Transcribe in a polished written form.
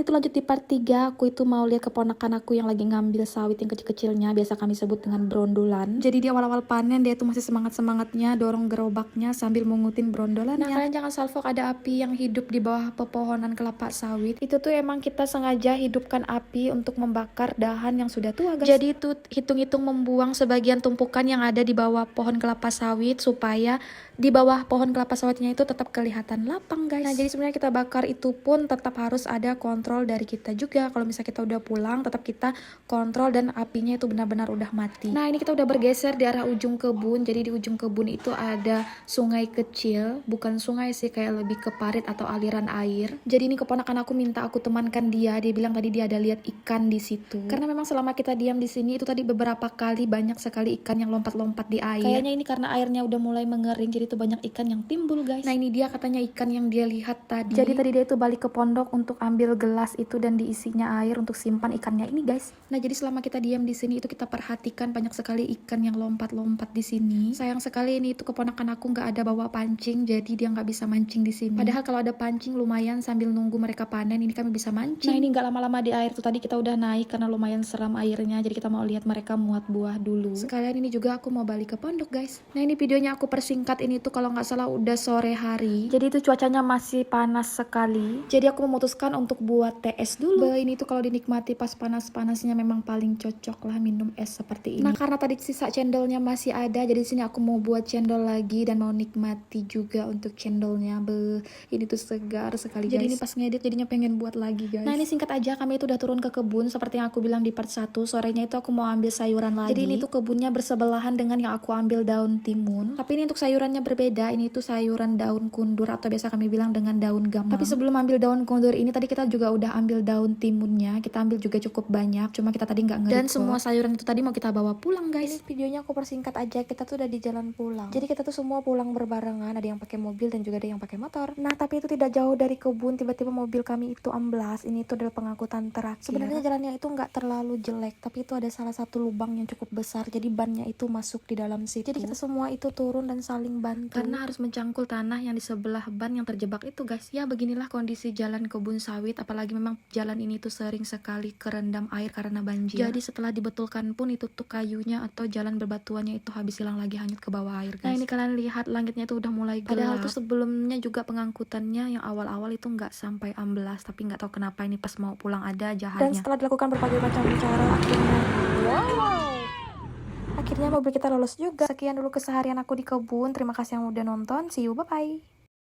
Itu lanjut di part 3, aku itu mau lihat keponakan aku yang lagi ngambil sawit yang kecil-kecilnya, biasa kami sebut dengan brondolan. Jadi di awal-awal panen dia tuh masih semangat-semangatnya dorong gerobaknya sambil mengutin brondolannya. Nah, kalian jangan salfok ada api yang hidup di bawah pepohonan kelapa sawit. Itu tuh emang kita sengaja hidupkan api untuk membakar dahan yang sudah tua, guys. Jadi itu hitung-hitung membuang sebagian tumpukan yang ada di bawah pohon kelapa sawit supaya di bawah pohon kelapa sawitnya itu tetap kelihatan lapang, guys. Nah, jadi sebenarnya kita bakar itu pun tetap harus ada kontrol dari kita juga. Kalau misalnya kita udah pulang, tetap kita kontrol dan apinya itu benar-benar udah mati. Nah, ini kita udah bergeser di arah ujung kebun. Jadi di ujung kebun itu ada sungai kecil, bukan sungai sih, kayak lebih ke parit atau aliran air. Jadi ini keponakan aku minta aku temankan dia. Dia bilang tadi dia ada lihat ikan di situ. Karena memang selama kita diam di sini itu tadi beberapa kali banyak sekali ikan yang lompat-lompat di air. Kayaknya ini karena airnya udah mulai mengering, jadi itu banyak ikan yang timbul, guys. Nah, ini dia katanya ikan yang dia lihat tadi. Jadi tadi dia itu balik ke pondok untuk ambil gelas itu dan diisinya air untuk simpan ikannya ini, guys. Nah, jadi selama kita diam di sini itu kita perhatikan banyak sekali ikan yang lompat-lompat di sini. Sayang sekali ini itu keponakan aku nggak ada bawa pancing, jadi dia nggak bisa mancing di sini. Padahal kalau ada pancing lumayan sambil nunggu mereka panen ini kami bisa mancing. Nah, ini nggak lama-lama di air tuh tadi kita udah naik karena lumayan seram airnya. Jadi kita mau lihat mereka muat buah dulu. Sekalian ini juga aku mau balik ke pondok, guys. Nah, ini videonya aku persingkat, ini tuh kalau nggak salah udah sore hari. Jadi itu cuacanya masih panas sekali. Jadi aku memutuskan untuk buat teh es dulu. Ini tuh kalau dinikmati pas panas-panasnya memang paling cocok lah minum es seperti ini. Nah, karena tadi sisa cendolnya masih ada, jadi di sini aku mau buat cendol lagi dan mau nikmati juga untuk cendolnya. Ini tuh segar sekali, guys. Jadi ini pas ngedit jadinya pengen buat lagi, guys. Nah, ini singkat aja, kami itu udah turun ke kebun seperti yang aku bilang di part 1. Sorenya itu aku mau ambil sayuran lagi. Jadi ini tuh kebunnya bersebelahan dengan yang aku ambil daun timun. Tapi ini untuk sayurannya berbeda. Ini tuh sayuran daun kundur atau biasa kami bilang dengan daun gamang. Tapi sebelum ambil daun kundur ini tadi kita juga udah ambil daun timunnya. Kita ambil juga cukup banyak. Cuma kita tadi nggak nge-record. Dan semua sayuran itu tadi mau kita bawa pulang, guys. Ini videonya aku persingkat aja. Kita tuh udah di jalan pulang. Jadi kita tuh semua pulang berbarengan. Ada yang pakai mobil dan juga ada yang pakai motor. Nah, tapi itu tidak jauh dari kebun. Tiba-tiba mobil kami itu amblas. Ini tuh adalah pengangkutan terakhir. Sebenarnya jalannya itu nggak terlalu jelek, tapi itu ada salah satu lubang yang cukup besar. Jadi bannya itu masuk di dalam situ. Jadi kita semua itu turun dan saling bantu. Karena harus mencangkul tanah yang di sebelah ban yang terjebak itu, guys. Ya, beginilah kondisi jalan kebun sawit. Apalagi memang jalan ini tuh sering sekali kerendam air karena banjir. Jadi setelah dibetulkan pun itu tuh kayunya atau jalan berbatuannya itu habis hilang lagi hanyut ke bawah air, guys. Nah, ini kalian lihat langitnya itu udah mulai gelap. Padahal tuh sebelumnya juga pengangkutannya yang awal-awal itu nggak sampai amblas, tapi nggak tahu kenapa ini pas mau pulang ada aja hanya. Dan setelah dilakukan berbagai macam cara akhirnya mobil kita lolos juga. Sekian dulu keseharian aku di kebun. Terima kasih yang udah nonton. See you, bye-bye.